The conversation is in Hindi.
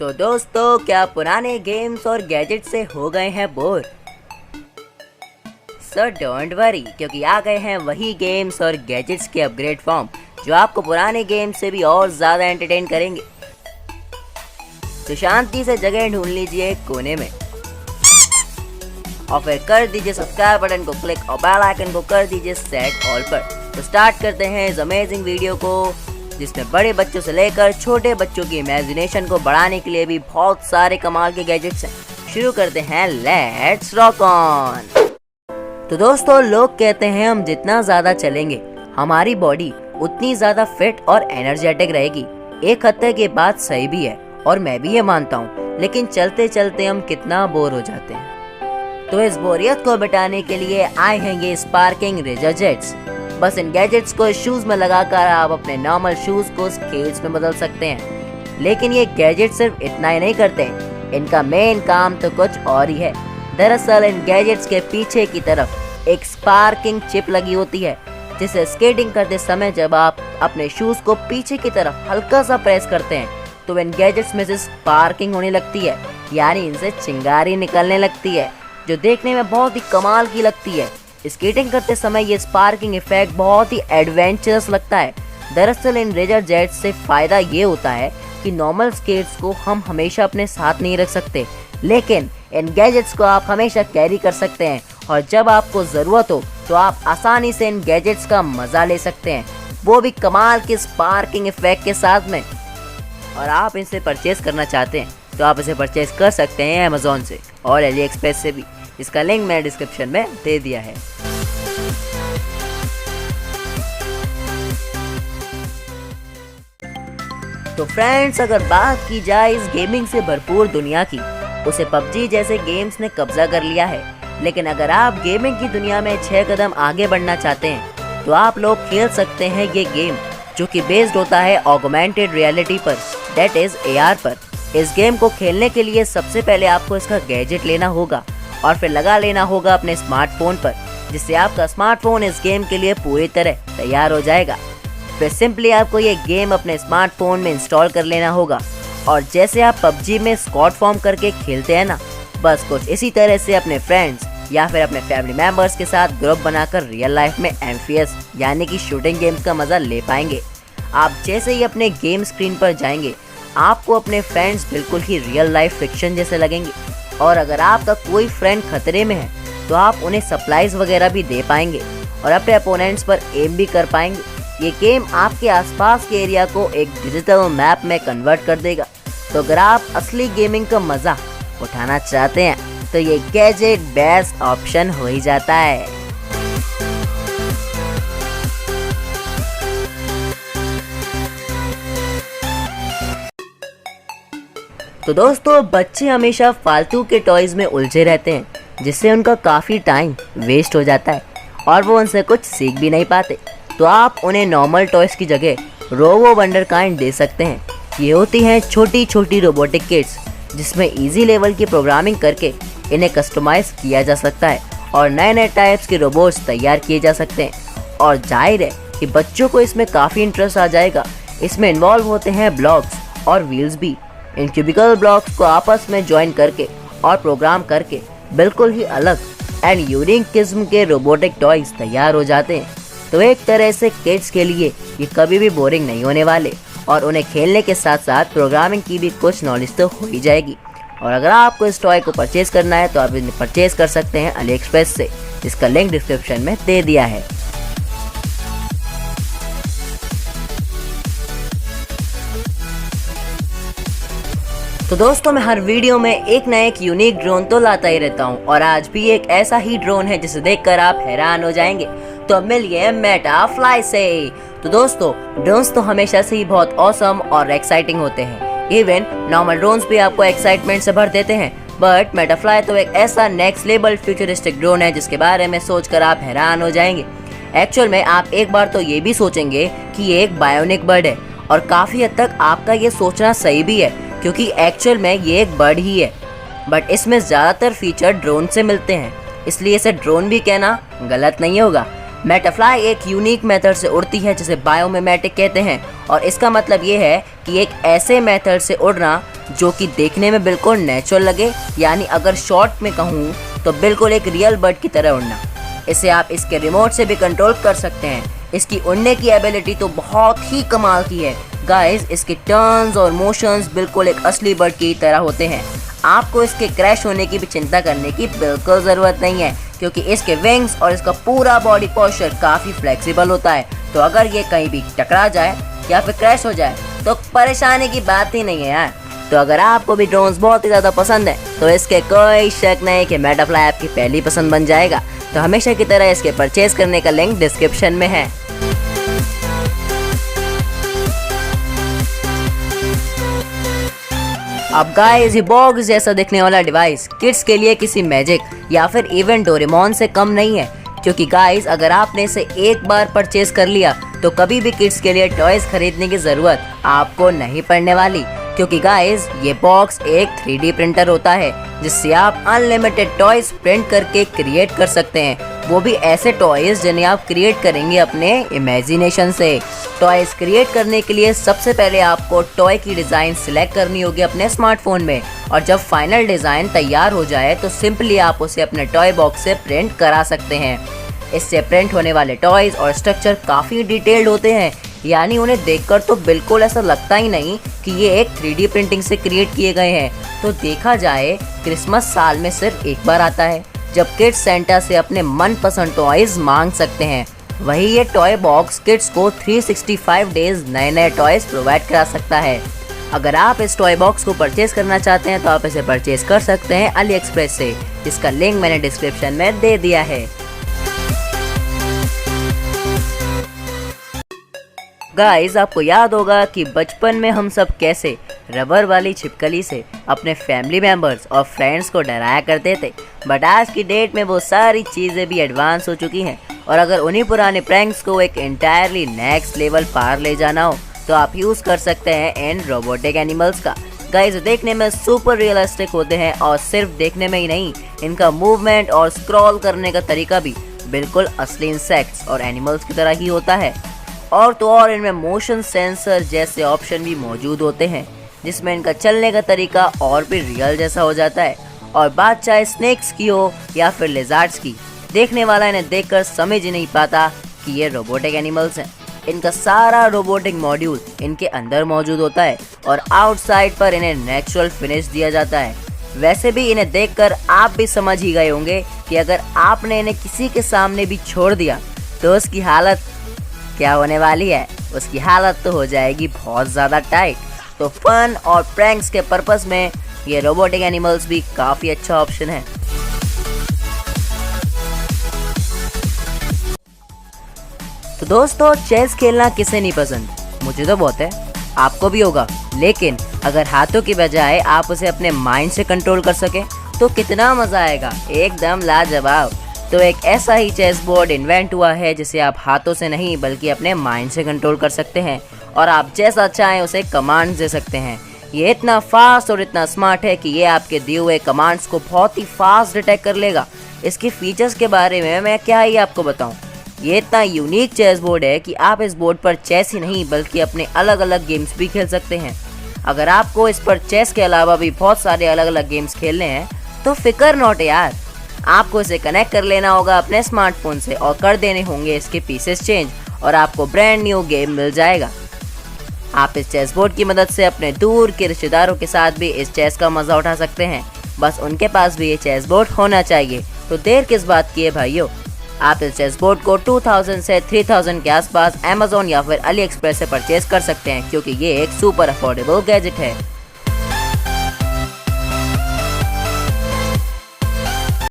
तो दोस्तों, क्या पुराने गेम्स और गैजेट से हो गए हैं बोर? सो डोंट वरी, क्योंकि आ गए हैं वही गेम्स और गैजेट्स के अपग्रेड फॉर्म जो आपको पुराने गेम्स से भी और ज़्यादा एंटरटेन करेंगे। तो शांति से जगह ढूंढ लीजिए एक कोने में और फिर कर दीजिए सब्सक्राइब बटन को क्लिक और बेल आइकन को कर दीजिए सेट ऑल पर। तो स्टार्ट करते हैं इस अमेजिंग वीडियो को, जिसमें बड़े बच्चों से लेकर छोटे बच्चों की इमेजिनेशन को बढ़ाने के लिए भी बहुत सारे कमाल के गैजेट्स हैं। शुरू करते हैं, लेट्स रॉक ऑन। तो दोस्तों, लोग कहते हैं हम जितना ज़्यादा चलेंगे हमारी बॉडी उतनी ज़्यादा फिट और एनर्जेटिक रहेगी। एक हद तक ये बात सही भी है और मैं भी ये मानता हूँ, लेकिन चलते चलते हम कितना बोर हो जाते हैं। तो इस बोरियत को मिटाने के लिए आए हैं ये स्पार्किंग रेजर जेट्स। बस इन गैजेट्स को शूज में लगाकर आप अपने नॉर्मल शूज को स्केल्स में बदल सकते हैं। लेकिन ये गैजेट सिर्फ इतना ही नहीं करते, इनका मेन काम तो कुछ और ही है। दरअसल इन गैजेट्स के पीछे की तरफ एक स्पार्किंग चिप लगी होती है, जिसे स्केटिंग करते समय जब आप अपने शूज को पीछे की तरफ हल्का सा प्रेस करते हैं तो इन गैजेट्स में से स्पार्किंग होने लगती है, यानी इनसे चिंगारी निकलने लगती है, जो देखने में बहुत ही कमाल की लगती है। स्केटिंग करते समय ये स्पार्किंग इफेक्ट बहुत ही एडवेंचरस लगता है। दरअसल इन रेजर जेट्स से फ़ायदा ये होता है कि नॉर्मल स्केट्स को हम हमेशा अपने साथ नहीं रख सकते, लेकिन इन गैजेट्स को आप हमेशा कैरी कर सकते हैं और जब आपको ज़रूरत हो तो आप आसानी से इन गैजेट्स का मज़ा ले सकते हैं, वो भी कमाल के स्पार्किंग इफेक्ट के साथ में। और आप इसे परचेज करना चाहते हैं तो आप इसे परचेज कर सकते हैं अमेज़ॉन से और एली एक्सप्रेस से भी। इसका लिंक मैंने डिस्क्रिप्शन में दे दिया है। तो फ्रेंड्स, अगर बात की जाए इस गेमिंग से भरपूर दुनिया की, उसे पबजी जैसे गेम्स ने कब्जा कर लिया है। लेकिन अगर आप गेमिंग की दुनिया में 6 कदम आगे बढ़ना चाहते हैं तो आप लोग खेल सकते हैं ये गेम, जो कि बेस्ड होता है ऑगमेंटेड रियलिटी पर, दैट इज AR पर। इस गेम को खेलने के लिए सबसे पहले आपको इसका गैजेट लेना होगा और फिर लगा लेना होगा अपने स्मार्टफोन पर, जिससे आपका स्मार्टफोन इस गेम के लिए पूरी तरह तैयार हो जाएगा। फिर सिंपली आपको ये गेम अपने स्मार्टफोन में इंस्टॉल कर लेना होगा और जैसे आप पबजी में स्क्वाड फॉर्म करके खेलते हैं ना, बस कुछ इसी तरह से अपने फ्रेंड्स या फिर अपने फैमिली मेंबर्स के साथ ग्रुप बनाकर रियल लाइफ में एमफीएस यानी कि शूटिंग गेम्स का मज़ा ले पाएंगे। आप जैसे ही अपने गेम स्क्रीन पर जाएंगे, आपको अपने फ्रेंड्स बिल्कुल ही रियल लाइफ फिक्शन जैसे लगेंगे और अगर आपका कोई फ्रेंड खतरे में है तो आप उन्हें सप्लाईज वगैरह भी दे पाएंगे और अपने अपोनेंट्स पर एम भी कर पाएंगे। ये गेम आपके आसपास के एरिया को एक डिजिटल मैप में कन्वर्ट कर देगा। तो अगर आप असली गेमिंग का मज़ा उठाना चाहते हैं तो ये गैजेट बेस्ट ऑप्शन हो ही जाता है। तो दोस्तों, बच्चे हमेशा फालतू के टॉयज में उलझे रहते हैं, जिससे उनका काफ़ी टाइम वेस्ट हो जाता है और वो उनसे कुछ सीख भी नहीं पाते। तो आप उन्हें नॉर्मल टॉयज की जगह रोबो वंडरकाइंड दे सकते हैं। ये होती हैं छोटी छोटी रोबोटिक किट्स, जिसमें इजी लेवल की प्रोग्रामिंग करके इन्हें कस्टमाइज किया जा सकता है और नए नए टाइप्स के रोबोट्स तैयार किए जा सकते हैं। और जाहिर है कि बच्चों को इसमें काफ़ी इंटरेस्ट आ जाएगा। इसमें इन्वॉल्व होते हैं ब्लॉक्स और व्हील्स भी। इन क्यूबिकल ब्लॉक्स को आपस में ज्वाइन करके और प्रोग्राम करके बिल्कुल ही अलग एंड यूनिक किस्म के रोबोटिक टॉयज तैयार हो जाते हैं। तो एक तरह से किड्स के लिए ये कभी भी बोरिंग नहीं होने वाले और उन्हें खेलने के साथ साथ प्रोग्रामिंग की भी कुछ नॉलेज तो हो ही जाएगी। और अगर आपको इस टॉय को परचेज करना है तो आप इन्हें परचेज कर सकते हैं अली एक्सप्रेस से, जिसका लिंक डिस्क्रिप्शन में दे दिया है। तो दोस्तों, मैं हर वीडियो में एक ना एक यूनिक ड्रोन तो लाता ही रहता हूँ और आज भी एक ऐसा ही ड्रोन है जिसे देखकर आप हैरान हो जाएंगे। तो अब मिलिए मेटाफ्लाई से। तो दोस्तों, ड्रोन्स तो हमेशा से ही बहुत ऑसम और एक्साइटिंग होते हैं। इवन नॉर्मल ड्रोन्स भी आपको एक्साइटमेंट से भर देते हैं, बट मेटाफ्लाई तो एक ऐसा नेक्स्ट लेवल फ्यूचरिस्टिक ड्रोन है जिसके बारे में सोचकर आप हैरान हो जाएंगे। एक्चुअल में आप एक बार तो ये भी सोचेंगे कि ये एक बायोनिक बर्ड है और काफ़ी हद तक आपका ये सोचना सही भी है, क्योंकि एक्चुअल में ये एक बर्ड ही है, बट इसमें ज़्यादातर फीचर ड्रोन से मिलते हैं, इसलिए इसे ड्रोन भी कहना गलत नहीं होगा। मेटाफ्लाई एक यूनिक मेथड से उड़ती है जिसे बायोमिमेटिक कहते हैं और इसका मतलब ये है कि एक ऐसे मेथड से उड़ना जो कि देखने में बिल्कुल नेचुरल लगे, यानी अगर शॉर्ट में कहूँ तो बिल्कुल एक रियल बर्ड की तरह उड़ना। इसे आप इसके रिमोट से भी कंट्रोल कर सकते हैं। इसकी उड़ने की एबिलिटी तो बहुत ही कमाल की है गाइस। इसके टर्न्स और मोशंस बिल्कुल एक असली बर्ड की तरह होते हैं। आपको इसके क्रैश होने की भी चिंता करने की बिल्कुल ज़रूरत नहीं है, क्योंकि इसके विंग्स और इसका पूरा बॉडी पोस्चर काफ़ी फ्लेक्सिबल होता है। तो अगर ये कहीं भी टकरा जाए या फिर क्रैश हो जाए तो परेशानी की बात ही नहीं है यार। तो अगर आपको भी ड्रोन्स बहुत ही ज़्यादा पसंद है तो इसके कोई शक नहीं कि मेटाफ्लाई आपकी पहली पसंद बन जाएगा। तो हमेशा की तरह इसके परचेज करने का लिंक डिस्क्रिप्शन में है। अब गाइस, ये बॉक्स जैसा दिखने वाला डिवाइस किड्स के लिए किसी मैजिक या फिर इवेंट डोरेमोन से कम नहीं है, क्योंकि गाइस अगर आपने इसे एक बार परचेज कर लिया तो कभी भी किड्स के लिए टॉयज खरीदने की जरूरत आपको नहीं पड़ने वाली। क्योंकि गाइस ये बॉक्स एक 3D प्रिंटर होता है जिससे आप अनलिमिटेड टॉयज प्रिंट करके क्रिएट कर सकते हैं, वो भी ऐसे टॉयज जिन्हें आप क्रिएट करेंगे अपने इमेजिनेशन से। टॉयज क्रिएट करने के लिए सबसे पहले आपको टॉय की डिज़ाइन सिलेक्ट करनी होगी अपने स्मार्टफोन में, और जब फाइनल डिज़ाइन तैयार हो जाए तो सिंपली आप उसे अपने टॉय बॉक्स से प्रिंट करा सकते हैं। इससे प्रिंट होने वाले टॉयज और स्ट्रक्चर काफ़ी डिटेल्ड होते हैं, यानी उन्हें देखकर तो बिल्कुल ऐसा लगता ही नहीं कि ये एक 3D प्रिंटिंग से क्रिएट किए गए हैं। तो देखा जाए क्रिसमस साल में सिर्फ एक बार आता है जब किड्स सेंटा से अपने मनपसंद टॉयज मांग सकते हैं। वही ये टॉय बॉक्स किड्स को 365 डेज नए नए टॉयज प्रोवाइड करा सकता है। अगर आप इस टॉय बॉक्स को परचेज करना चाहते हैं तो आप इसे परचेज कर सकते हैं अली एक्सप्रेस से, जिसका लिंक मैंने डिस्क्रिप्शन में दे दिया है। गाइस, आपको याद होगा कि बचपन में हम सब कैसे रबर वाली छिपकली से अपने फैमिली मेम्बर्स और फ्रेंड्स को डराया करते थे, बट आज की डेट में वो सारी चीज़ें भी एडवांस हो चुकी हैं। और अगर उन्हीं पुराने प्रैंक्स को एक एंटायरली नेक्स्ट लेवल पार ले जाना हो तो आप यूज़ कर सकते हैं इन रोबोटिक एनिमल्स का। गाइस, देखने में सुपर रियलिस्टिक होते हैं और सिर्फ देखने में ही नहीं, इनका मूवमेंट और स्क्रॉल करने का तरीका भी बिल्कुल असली इंसेक्ट्स और एनिमल्स की तरह ही होता है। और तो और इनमें मोशन सेंसर जैसे ऑप्शन भी मौजूद होते हैं, जिसमें इनका चलने का तरीका और भी रियल जैसा हो जाता है। और बात चाहे स्नेक्स की हो या फिर लिजार्ड्स की, देखने वाला इन्हें देखकर समझ ही नहीं पाता कि ये रोबोटिक एनिमल्स हैं। इनका सारा रोबोटिक मॉड्यूल इनके अंदर मौजूद होता है और आउटसाइड पर इन्हें नेचुरल फिनिश दिया जाता है। वैसे भी इन्हें देखकर आप भी समझ ही गए होंगे कि अगर आपने इन्हें किसी के सामने भी छोड़ दिया तो उसकी हालत क्या होने वाली है। उसकी हालत तो हो जाएगी बहुत ज़्यादा टाइट। तो फन और प्रैंक्स के पर्पस में ये रोबोटिक एनिमल्स भी काफ़ी अच्छा ऑप्शन है। तो दोस्तों, चेस खेलना किसे नहीं पसंद? मुझे तो बहुत है, आपको भी होगा। लेकिन अगर हाथों की बजाय आप उसे अपने माइंड से कंट्रोल कर सकें तो कितना मज़ा आएगा, एकदम लाजवाब। तो एक ऐसा ही चेस बोर्ड इन्वेंट हुआ है जिसे आप हाथों से नहीं बल्कि अपने माइंड से कंट्रोल कर सकते हैं, और आप जैसा चाहें उसे कमांड्स दे सकते हैं। ये इतना फास्ट और इतना स्मार्ट है कि ये आपके दिए हुए कमांड्स को बहुत ही फास्ट डिटेक्ट कर लेगा। इसके फीचर्स के बारे में मैं क्या ही आपको बताऊं। ये इतना यूनिक चेस बोर्ड है कि आप इस बोर्ड पर चेस ही नहीं बल्कि अपने अलग अलग गेम्स भी खेल सकते हैं। अगर आपको इस पर चेस के अलावा भी बहुत सारे अलग अलग गेम्स खेलने हैं तो फिकर नॉट यार, आपको इसे कनेक्ट कर लेना होगा अपने स्मार्टफोन से और कर देने होंगे इसके पीसेस चेंज, और आपको ब्रांड न्यू गेम मिल जाएगा। आप इस चेस बोर्ड की मदद से अपने दूर के रिश्तेदारों के साथ भी इस चेस का मज़ा उठा सकते हैं। बस उनके पास भी ये चेस बोर्ड होना चाहिए। तो देर किस बात की है भाइयों, आप इस चेस बोर्ड को 2000 से 3000 के आसपास अमेज़ॉन या फिर अली एक्सप्रेस से परचेज कर सकते हैं, क्योंकि ये एक सुपर अफोर्डेबल गैजेट है।